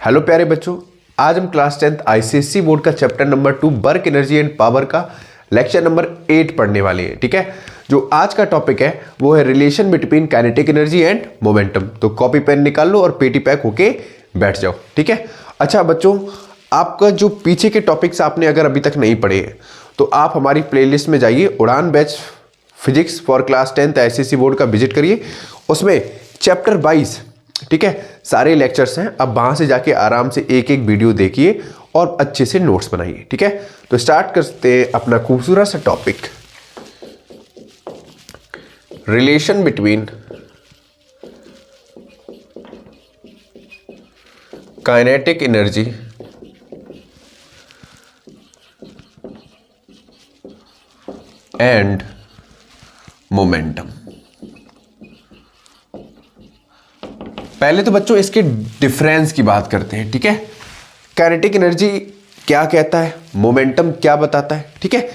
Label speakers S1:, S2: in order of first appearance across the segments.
S1: Hello प्यारे बच्चों, आज हम क्लास 10th आईसीएसई बोर्ड का chapter number 2 work energy and power का लेक्चर नंबर 8 पढ़ने वाले हैं। ठीक है, जो आज का टॉपिक है वो है relation between kinetic energy and momentum. तो कॉपी पेन निकाल लो और पेटी पैक होके बैठ जाओ। ठीक है, अच्छा बच्चों, आपका जो पीछे के टॉपिक्स आपने अगर अभी तक नहीं पढ़े हैं तो आप हमारी प्लेलिस्ट में जाइए, उड़ान batch physics for class 10th ICSE board का विजिट करिए। उसमें चैप्टर 22 ठीक है सारे लेक्चर्स हैं। अब वहां से जाके आराम से एक एक वीडियो देखिए और अच्छे से नोट्स बनाइए। ठीक है, तो स्टार्ट करते हैं अपना खूबसूरत सा topic, relation between kinetic energy and momentum. पहले तो बच्चों इसके डिफरेंस की बात करते हैं। ठीक है, काइनेटिक एनर्जी क्या कहता है, मोमेंटम क्या बताता है। ठीक है,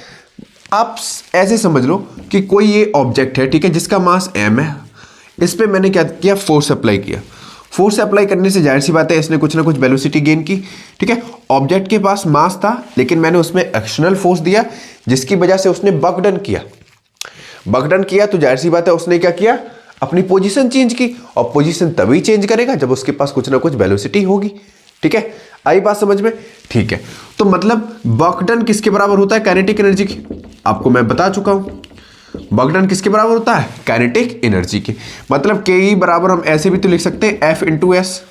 S1: आप ऐसे समझ लो कि कोई ये ऑब्जेक्ट है, ठीक है, जिसका मास m है। इस पे मैंने क्या किया, फोर्स अप्लाई किया। फोर्स अप्लाई करने से जाहिर सी बात है इसने कुछ ना कुछ वेलोसिटी गेन की। ठीक है, ऑब्जेक्ट के पास मास था लेकिन मैंने उसमें एक्शनल फोर्स दिया जिसकी वजह से उसने बक डन किया। बक डन किया तो जाहिर सी बात है उसने क्या किया, अपनी पोजीशन चेंज की। और पोजीशन तभी चेंज करेगा जब उसके पास कुछ ना कुछ वेलोसिटी होगी। ठीक है, आई बात समझ में। ठीक है, तो मतलब वर्क डन किसके बराबर होता है, काइनेटिक एनर्जी की। आपको मैं बता चुका हूं वर्क डन किसके बराबर होता है, काइनेटिक एनर्जी के। मतलब के ई बराबर हम ऐसे भी तो लिख सकते हैं एफ इंटू एस।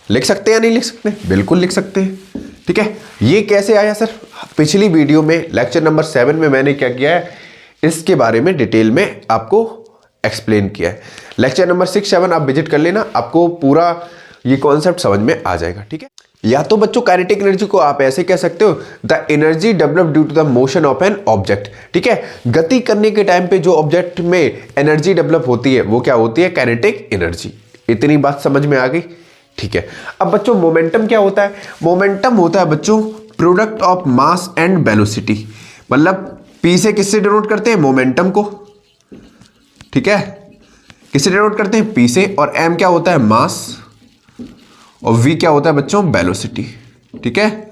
S1: लिख सकते हैं या नहीं लिख सकते, बिल्कुल लिख सकते हैं। ठीक है, ये कैसे आया सर, पिछली वीडियो में लेक्चर नंबर 7 में मैंने क्या किया है, इसके बारे में डिटेल में आपको एक्सप्लेन किया है। लेक्चर नंबर 6, 7 आप विजिट कर लेना, आपको पूरा ये कॉन्सेप्ट समझ में आ जाएगा। ठीक है, या तो बच्चों काइनेटिक एनर्जी को आप ऐसे कह सकते हो, the energy develop due to the motion of an object. ठीक है, गति करने के टाइम पे जो ऑब्जेक्ट में एनर्जी डेवलप होती है वो क्या होती है, काइनेटिक एनर्जी। इतनी बात समझ में आ गई। ठीक है, अब बच्चों मोमेंटम क्या होता है, मोमेंटम होता है बच्चों product of mass and velocity. मतलब पी से किससे डिनोट करते हैं, मोमेंटम को। ठीक है, किससे डिनोट करते हैं, पी से। और एम क्या होता है, मास। और वी क्या होता है बच्चों, वेलोसिटी। ठीक है,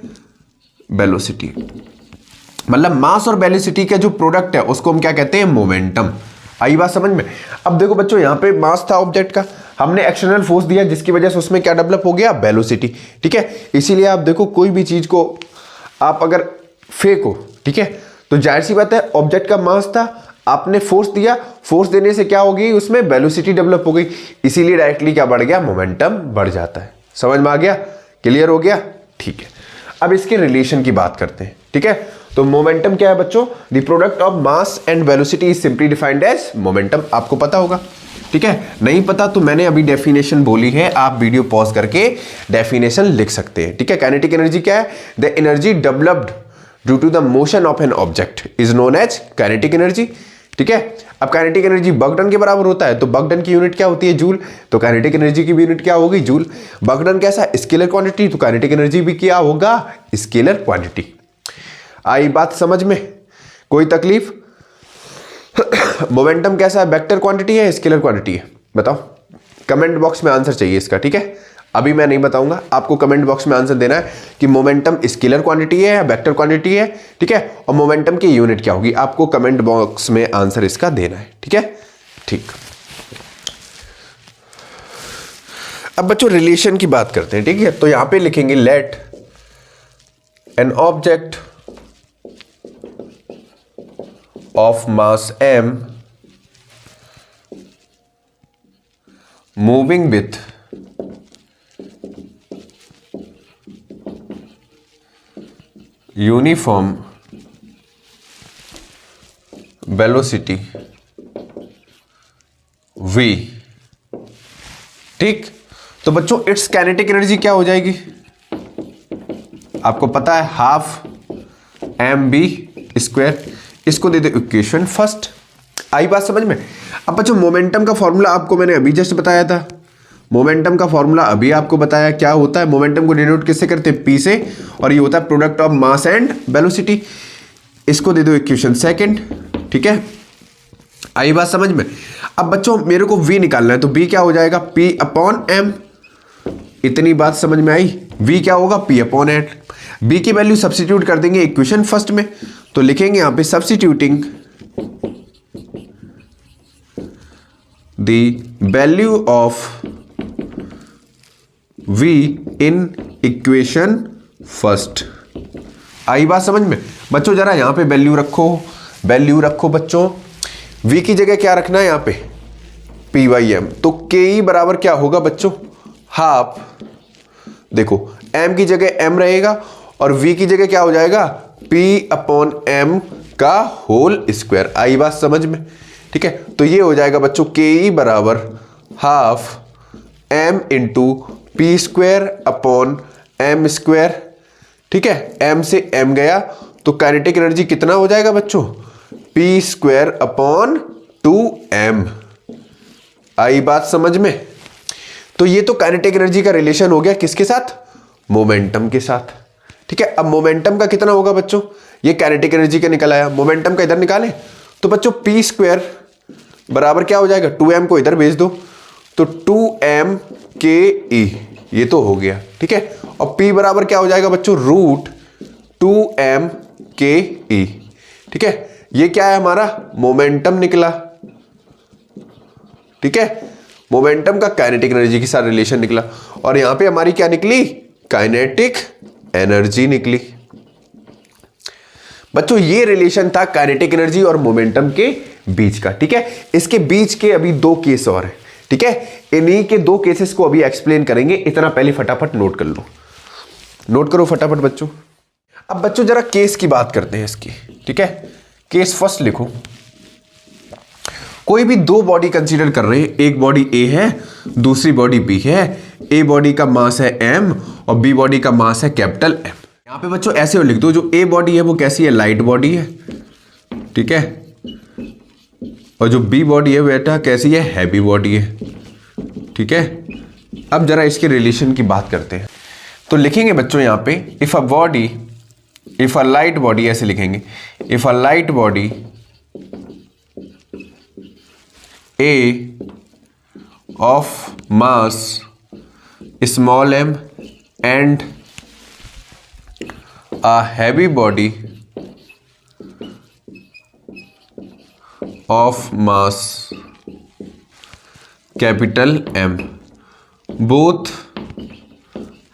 S1: वेलोसिटी मतलब मास और वेलोसिटी का जो प्रोडक्ट है उसको हम क्या कहते हैं, मोमेंटम। आई बात समझ में। अब देखो बच्चों, यहां पे मास था ऑब्जेक्ट का, हमने एक्सटर्नल फोर्स दिया जिसकी वजह से उसमें क्या डेवलप हो गया, वेलोसिटी। ठीक है, इसीलिए आप देखो कोई भी चीज को आप अगर फेंको, ठीक है, तो जाहिर सी बात है ऑब्जेक्ट का मास था, आपने फोर्स दिया, फोर्स देने से क्या हो गई, उसमें वेलोसिटी डेवलप हो गई, इसीलिए डायरेक्टली क्या बढ़ गया, मोमेंटम बढ़ जाता है। समझ में आ गया, क्लियर हो गया। ठीक है, अब इसके रिलेशन की बात करते हैं। ठीक है, तो मोमेंटम क्या है बच्चों, the product of mass and velocity is simply defined as momentum. आपको पता होगा। ठीक है, नहीं पता तो मैंने अभी डेफिनेशन बोली है, आप वीडियो पॉज करके डेफिनेशन लिख सकते हैं। ठीक है, काइनेटिक एनर्जी क्या है, the energy developed due to the motion of an object is known as kinetic energy. ठीक है, अब काइनेटिक एनर्जी वर्क डन के बराबर होता है, तो वर्क डन की यूनिट क्या होती है, जूल। तो काइनेटिक एनर्जी की भी यूनिट क्या होगी, जूल। वर्क डन कैसा है, स्केलर क्वांटिटी, तो काइनेटिक एनर्जी भी क्या होगा, स्केलर क्वांटिटी। आई बात समझ में, कोई तकलीफ। मोमेंटम कैसा है, वेक्टर क्वांटिटी है, स्केलर क्वांटिटी है, बताओ। कमेंट बॉक्स में आंसर चाहिए इसका। ठीक है, अभी मैं नहीं बताऊंगा, आपको कमेंट बॉक्स में आंसर देना है कि मोमेंटम स्केलर क्वांटिटी है या वेक्टर क्वांटिटी है। ठीक है, और मोमेंटम की यूनिट क्या होगी, आपको कमेंट बॉक्स में आंसर इसका देना है। ठीक है, ठीक। अब बच्चों रिलेशन की बात करते हैं। ठीक है, तो यहां पे लिखेंगे let an object of mass m moving with uniform velocity v। ठीक, तो बच्चों इट्स काइनेटिक एनर्जी क्या हो जाएगी, आपको पता है, हाफ mv²। इसको दे दो इक्वेशन फर्स्ट। आई बात समझ में। अब बच्चों मोमेंटम का फॉर्मूला आपको मैंने अभी जस्ट बताया था, मोमेंटम का फॉर्मूला अभी आपको बताया क्या होता है। मोमेंटम को डिनोट किससे करते हैं, पी से, और ये होता है product of mass and velocity. इसको दे दो इक्वेशन सेकंड। ठीक है, आई बात समझ में। अब बच्चों मेरे को v निकालना है, तो v क्या हो जाएगा, p अपॉन m। इतनी बात समझ में आई। v क्या होगा, p अपॉन एट। b की वैल्यू सब्स्टिट्यूट कर देंगे इक्वेशन फर्स्ट में, तो लिखेंगे यहां पे substituting the value of v in equation first. आई बात समझ में बच्चों? जरा यहां पे वैल्यू रखो बच्चों। v की जगह क्या रखना है यहाँ पे, p बाई एम। तो के ई बराबर क्या होगा बच्चों, हाफ। देखो m की जगह m रहेगा और v की जगह क्या हो जाएगा, p अपॉन m का होल स्क्वायर। आई बात समझ में? ठीक है, तो ये हो जाएगा बच्चों के ई बराबर half m into P square upon m square. ठीक है, m से m गया तो काइनेटिक एनर्जी कितना हो जाएगा बच्चों, p स्क्वायर अपॉन 2m। आई बात समझ में? तो ये तो काइनेटिक एनर्जी का रिलेशन हो गया किसके साथ, मोमेंटम के साथ। ठीक है, अब मोमेंटम का कितना होगा बच्चों, ये काइनेटिक एनर्जी का निकल आया, मोमेंटम का इधर निकालें तो बच्चों p स्क्वायर बराबर क्या हो जाएगा, 2m को इधर भेज दो तो 2m के ई, ये तो हो गया। ठीक है, और p बराबर क्या हो जाएगा बच्चों, रूट 2m के ई। ठीक है, ये क्या है हमारा मोमेंटम निकला। ठीक है, मोमेंटम का काइनेटिक एनर्जी के साथ रिलेशन निकला और यहां पे हमारी क्या निकली, काइनेटिक एनर्जी निकली। बच्चों ये रिलेशन था काइनेटिक एनर्जी और मोमेंटम के बीच का। ठीक है, इसके बीच के अभी दो केस और हैं। ठीक है, इन्हीं के दो केसेस को अभी एक्सप्लेन करेंगे, इतना पहले फटाफट नोट कर लो, नोट करो फटाफट बच्चों। अब बच्चों जरा केस की बात करते हैं इसकी। ठीक है, केस फर्स्ट लिखो। कोई भी दो बॉडी कंसीडर कर रहे हैं, एक बॉडी ए है दूसरी बॉडी बी है। ए बॉडी का मास है m और बी बॉडी का मास है कैपिटल M। यहां पे बच्चों ऐसे लिख दो, जो ए बॉडी है वो कैसी है, लाइट बॉडी है। ठीक है, और जो बी बॉडी है बेटा कैसी है, हैवी बॉडी है। ठीक है, अब जरा इसके रिलेशन की बात करते हैं। तो लिखेंगे बच्चों यहां पे इफ अ लाइट बॉडी, ऐसे लिखेंगे if a light body A of mass small m and a heavy body of mass capital M both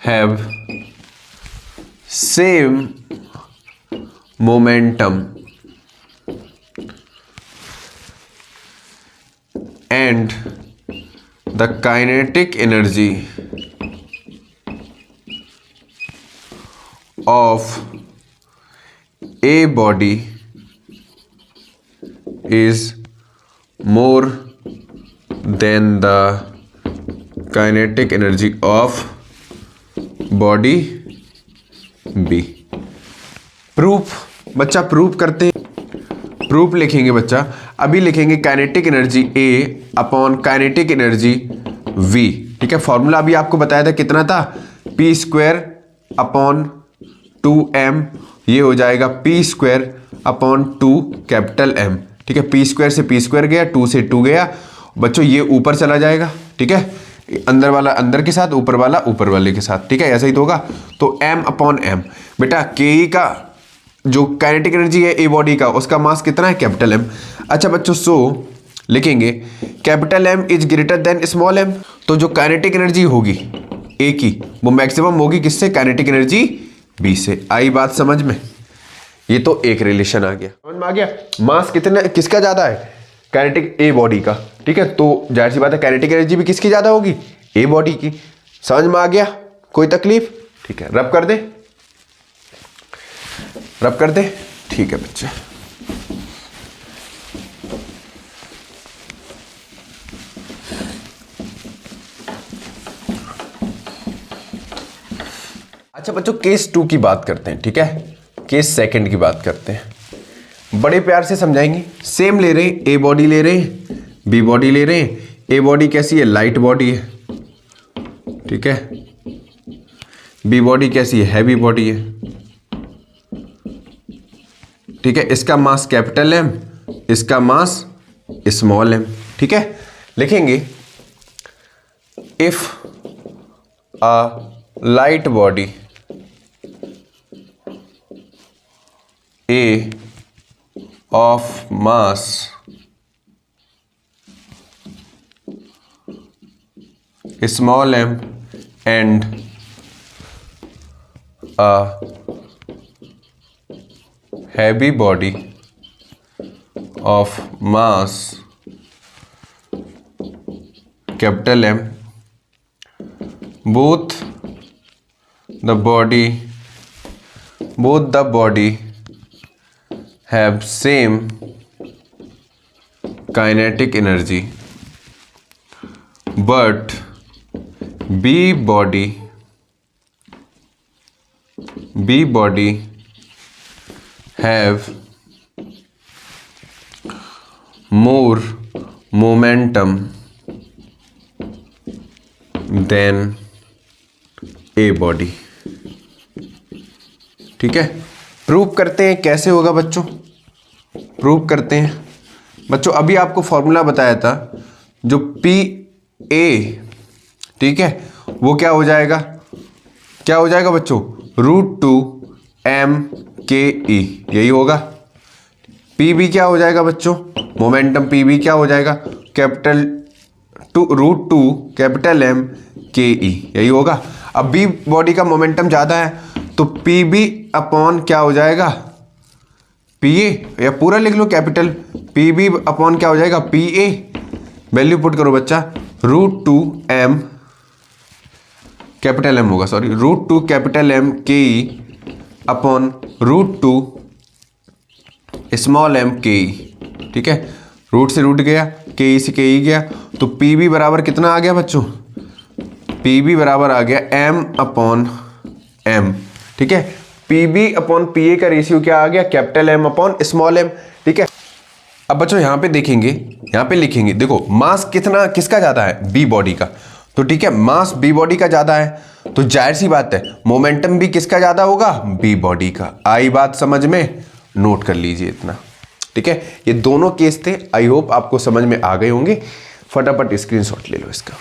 S1: have same momentum and the kinetic energy of a body is more than the kinetic energy of body B। Proof बच्चा, proof करते हैं। Proof लिखेंगे बच्चा, अभी लिखेंगे kinetic energy A upon kinetic energy V। ठीक है, formula अभी आपको बताया था कितना था, p स्क्वायर अपॉन 2m, ये हो जाएगा p square upon 2 capital M। ठीक है, p स्क्वायर से p स्क्वायर गया, 2 से 2 गया बच्चों, ये ऊपर चला जाएगा। ठीक है, अंदर वाला अंदर के साथ, ऊपर वाला ऊपर वाले के साथ। ठीक है, ऐसा ही तो होगा। तो m अपॉन m, बेटा के का जो काइनेटिक एनर्जी है ए बॉडी का, उसका मास कितना है, कैपिटल M। अच्छा बच्चों, सो लिखेंगे capital M is greater than small m। तो जो काइनेटिक एनर्जी होगी ए की वो मैक्सिमम होगी किससे, काइनेटिक एनर्जी बी से। आई बात समझ में? ये तो एक रिलेशन आ गया, समझ में आ गया। मास कितना किसका ज्यादा है, काइनेटिक ए बॉडी का। ठीक है, तो जाहिर सी बात है काइनेटिक एनर्जी भी किसकी ज्यादा होगी, ए बॉडी की। समझ में आ गया, कोई तकलीफ? ठीक है, रब कर दे, रब कर दे। ठीक है बच्चे, अच्छा बच्चों केस 2 की बात करते हैं। ठीक है, केस सेकंड की बात करते हैं, बड़े प्यार से समझाएंगे। सेम ले रहे हैं, ए बॉडी ले रहे हैं, बी बॉडी ले रहे हैं। ए बॉडी कैसी है, लाइट बॉडी है। ठीक है, बी बॉडी कैसी है, हैवी बॉडी है। ठीक है, इसका मास कैपिटल M, इसका मास स्मॉल m। ठीक है, लिखेंगे if a light body A of mass small m and a heavy body of mass capital M, both the body have same kinetic energy, but B body have more momentum than A body। ठीक है, prove करते हैं कैसे होगा बच्चों, prove करते हैं बच्चों। अभी आपको फॉर्मूला बताया था जो पी ए, ठीक है, वो क्या हो जाएगा बच्चों, √2m/ke, यही होगा। पी बी क्या हो जाएगा बच्चों, मोमेंटम पी बी क्या हो जाएगा, √2 M/ke, यही होगा। अब बी बॉडी का मोमेंटम ज़्यादा है तो पी बी अपॉन क्या हो जाएगा, पी ए, या पूरा लिख लो कैपिटल, पी बी अपॉन क्या हो जाएगा, पी ए, वैल्यू पुट करो बच्चा, √2m कैपिटल एम होगा, सॉरी, √2 कैपिटल M के ई अपॉन √2 स्मॉल m के ई। ठीक है, रूट से रूट गया, के ई से के ई गया, तो पी बी बराबर कितना आ गया बच्चों, पी बी बराबर आ गया m/m। ठीक है, P B upon P A का रेशियो क्या आ गया, capital M upon small m। ठीक है, अब बच्चों यहाँ पे देखेंगे, यहाँ पे लिखेंगे, देखो मास किसका ज़्यादा है, बी बॉडी का। तो ठीक है, मास बी बॉडी का ज़्यादा है तो जाहिर सी बात है मोमेंटम भी किसका ज़्यादा होगा, बी बॉडी का। आई बात समझ में, नोट कर लीजिए इतना। ठीक है, ये दोनों केस थे, आई होप आपको समझ में आ गए होंगे। फटाफट स्क्रीनशॉट ले लो इसका।